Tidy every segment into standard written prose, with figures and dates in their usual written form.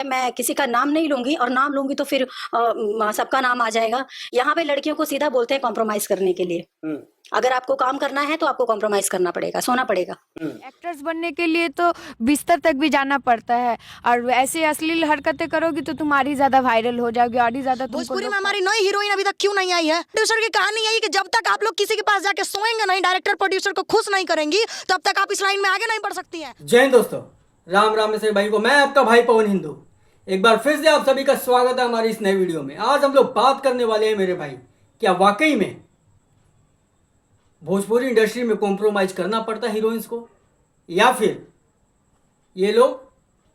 मैं किसी का नाम नहीं लूंगी, और नाम लूंगी तो फिर सबका नाम आ जाएगा। यहाँ पे लड़कियों को सीधा बोलते हैं कॉम्प्रोमाइज करने के लिए। अगर आपको काम करना है तो आपको कॉम्प्रोमाइज करना पड़ेगा, सोना पड़ेगा। एक्ट्रेस बनने के लिए तो बिस्तर तक भी जाना पड़ता है, और ऐसे अश्लील हरकतें करोगी तो तुम और ही ज्यादा वायरल हो जाओगी, और ही ज्यादा तुमको भोजपुरी में लोग हमारी नई हीरोइन अभी तक क्यों नहीं आई है? प्रोड्यूसर की कहानी यही कि जब तक आप लोग किसी के पास जाके सोएंगे नहीं, डायरेक्टर प्रोड्यूसर को खुश नहीं करेंगी, तब तक आप इस लाइन में आगे नहीं बढ़ सकती हैं। जय हिंद दोस्तों, राम राम मेरे भाई को। मैं आपका भाई पवन हिंदू, एक बार फिर से आप सभी का स्वागत है हमारी इस नए वीडियो में। आज हम लोग बात करने वाले हैं मेरे भाई, क्या वाकई में भोजपुरी इंडस्ट्री में कॉम्प्रोमाइज करना पड़ता है हीरोइंस को, या फिर ये लोग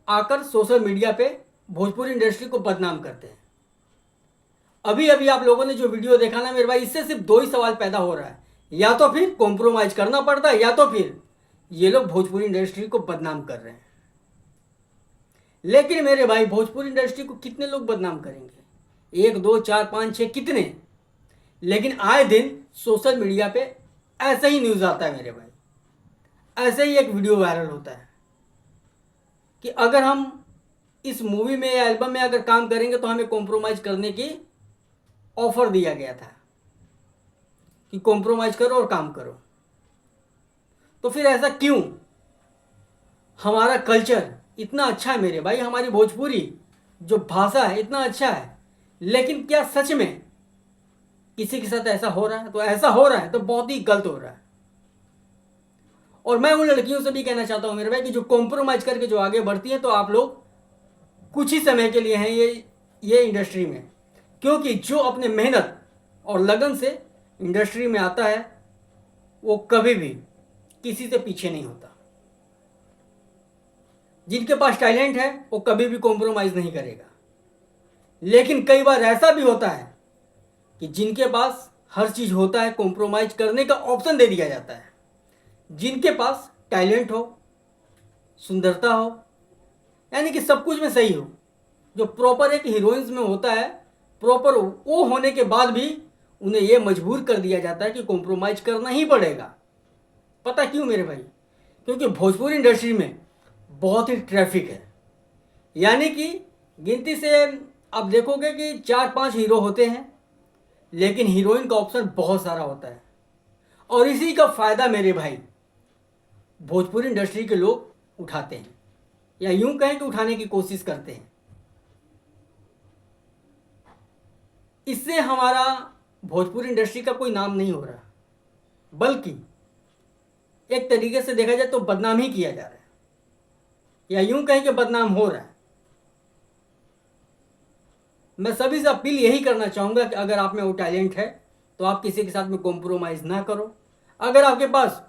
आकर सोशल मीडिया पे भोजपुरी इंडस्ट्री को बदनाम करते हैं। अभी अभी आप लोगों ने जो वीडियो देखा ना मेरे भाई, इससे सिर्फ दो ही सवाल पैदा हो रहा है, या तो फिर कॉम्प्रोमाइज करना पड़ता है, या तो फिर ये लोग भोजपुरी इंडस्ट्री को बदनाम कर रहे हैं। लेकिन मेरे भाई, भोजपुरी इंडस्ट्री को कितने लोग बदनाम करेंगे? 1 2 4 5 6 कितने? लेकिन आए दिन सोशल मीडिया पे ऐसा ही न्यूज़ आता है मेरे भाई, ऐसे ही एक वीडियो वायरल होता है कि अगर हम इस मूवी में या एल्बम में अगर काम करेंगे तो हमें कॉम्प्रोमाइज़ करने की ऑफर दिया गया था कि कॉम्प्रोमाइज़ करो और काम करो। तो फिर ऐसा क्यों? हमारा कल्चर इतना अच्छा है मेरे भाई, हमारी भोजपुरी जो भाषा है इतना अच्छा है, लेकिन क्या सच में किसी के साथ ऐसा हो रहा है? तो ऐसा हो रहा है तो बहुत ही गलत हो रहा है। और मैं उन लड़कियों से भी कहना चाहता हूं मेरे भाई कि जो कॉम्प्रोमाइज करके जो आगे बढ़ती हैं, तो आप लोग कुछ ही समय के लिए हैं ये इंडस्ट्री में, क्योंकि जो अपने मेहनत और लगन से इंडस्ट्री में आता है वो कभी भी किसी से पीछे नहीं होता। जिनके पास टैलेंट है वो कभी भी कॉम्प्रोमाइज़ नहीं करेगा। लेकिन कई बार ऐसा भी होता है कि जिनके पास हर चीज़ होता है, कॉम्प्रोमाइज़ करने का ऑप्शन दे दिया जाता है। जिनके पास टैलेंट हो, सुंदरता हो, यानी कि सब कुछ में सही हो, जो प्रॉपर एक हीरोइंस में होता है, प्रॉपर वो होने के बाद भी उन्हें ये मजबूर कर दिया जाता है कि कॉम्प्रोमाइज़ करना ही पड़ेगा। पता क्यों मेरे भाई? क्योंकि भोजपुरी इंडस्ट्री में बहुत ही ट्रैफिक है। यानी कि गिनती से आप देखोगे कि 4-5 हीरो होते हैं, लेकिन हीरोइन का ऑप्शन बहुत सारा होता है। और इसी का फ़ायदा मेरे भाई भोजपुरी इंडस्ट्री के लोग उठाते हैं, या यूं कहें कि उठाने की कोशिश करते हैं। इससे हमारा भोजपुरी इंडस्ट्री का कोई नाम नहीं हो रहा, बल्कि एक तरीके से देखा जाए तो बदनाम ही किया जा रहा है, या यूं कहें कि बदनाम हो रहा है। मैं सभी से अपील यही करना चाहूँगा कि अगर आप में वो टैलेंट है तो आप किसी के साथ में कॉम्प्रोमाइज़ ना करो। अगर आपके पास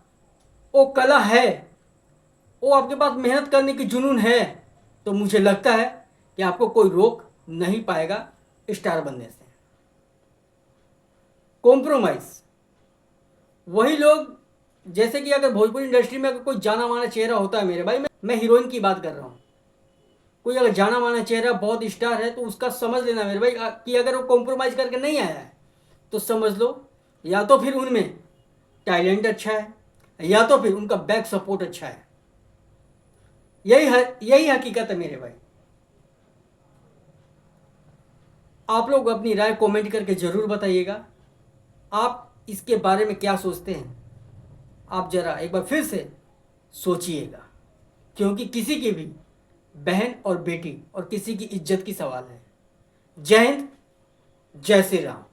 वो कला है, वो आपके पास मेहनत करने की जुनून है, तो मुझे लगता है कि आपको कोई रोक नहीं पाएगा स्टार बनने से। कॉम्प्रोमाइज़ वही लोग, जैसे कि अगर भोजपुरी इंडस्ट्री में अगर कोई जाना माना चेहरा होता है मेरे भाई, मैं हीरोइन की बात कर रहा हूँ, कोई अगर जाना माना चेहरा बहुत स्टार है, तो उसका समझ लेना मेरे भाई कि अगर वो कॉम्प्रोमाइज़ करके नहीं आया है तो समझ लो या तो फिर उनमें टैलेंट अच्छा है, या तो फिर उनका बैक सपोर्ट अच्छा है। यही हकीकत है मेरे भाई। आप लोग अपनी राय कमेंट करके ज़रूर बताइएगा, आप इसके बारे में क्या सोचते हैं। आप ज़रा एक बार फिर से सोचिएगा, क्योंकि किसी की भी बहन और बेटी और किसी की इज्जत की सवाल है। जय हिंद, जय श्री राम।